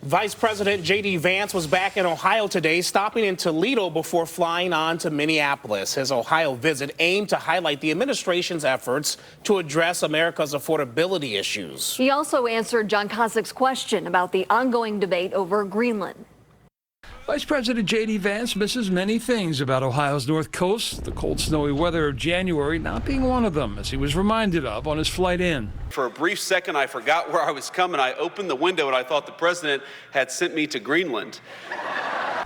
Vice President JD Vance was back in Ohio today, stopping in Toledo before flying on to Minneapolis. His Ohio visit aimed to highlight the administration's efforts to address America's affordability issues. He also answered John Kosic's question about the ongoing debate over Greenland. Vice President JD Vance misses many things about Ohio's north coast, the cold, snowy weather of January not being one of them, as he was reminded of on his flight in. For a brief second, I forgot where I was coming. I opened the window and I thought the president had sent me to Greenland.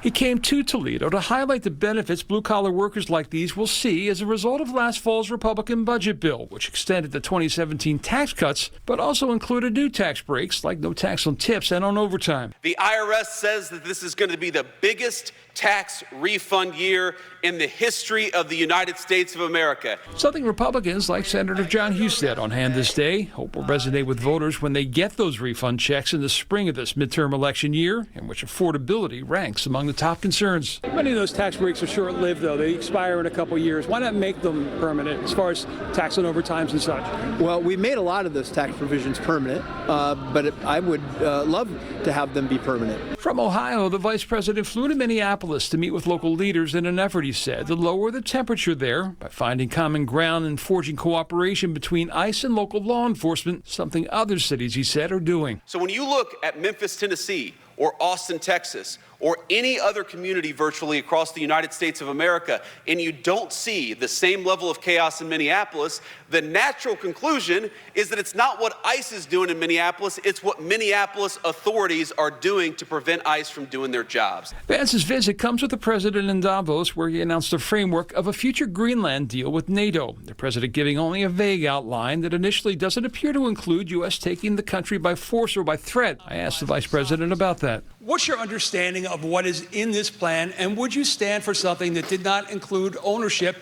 He came to Toledo to highlight the benefits blue-collar workers like these will see as a result of last fall's Republican budget bill, which extended the 2017 tax cuts, but also included new tax breaks like no tax on tips and on overtime. The IRS says that this is going to be the biggest tax refund year in the history of the United States of America. Something Republicans like Senator John Husted on hand this day hope will resonate with voters when they get those refund checks in the spring of this midterm election year, in which affordability ranks among the top concerns. Many of those tax breaks are short-lived, though. They expire in a couple of years. Why not make them permanent as far as tax on overtimes and such? Well, we made a lot of those tax provisions permanent, but I would love to have them be permanent. From Ohio, the vice president flew to Minneapolis to meet with local leaders in an effort, he said, to lower the temperature there by finding common ground and forging cooperation between ICE and local law enforcement, something other cities, he said, are doing. So when you look at Memphis, Tennessee, or Austin, Texas, or any other community virtually across the United States of America, and you don't see the same level of chaos in Minneapolis, the natural conclusion is that it's not what ICE is doing in Minneapolis, it's what Minneapolis authorities are doing to prevent ICE from doing their jobs. Vance's visit comes with the president in Davos, where he announced a framework of a future Greenland deal with NATO. The president giving only a vague outline that initially doesn't appear to include U.S. taking the country by force or by threat. I asked the vice president about that. What's your understanding of what is in this plan, and would you stand for something that did not include ownership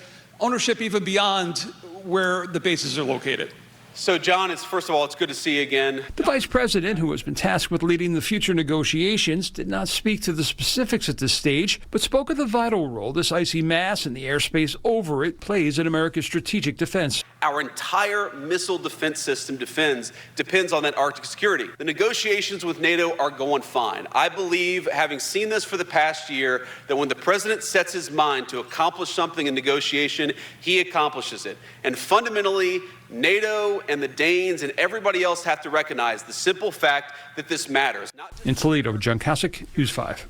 even beyond where the bases are located? So, John, first of all, it's good to see you again. The vice president, who has been tasked with leading the future negotiations, did not speak to the specifics at this stage, but spoke of the vital role this icy mass and the airspace over it plays in America's strategic defense. Our entire missile defense system depends on that Arctic security. The negotiations with NATO are going fine. I believe, having seen this for the past year, that when the president sets his mind to accomplish something in negotiation, he accomplishes it. And fundamentally, NATO and the Danes and everybody else have to recognize the simple fact that this matters. In Toledo, John Kosick, News 5.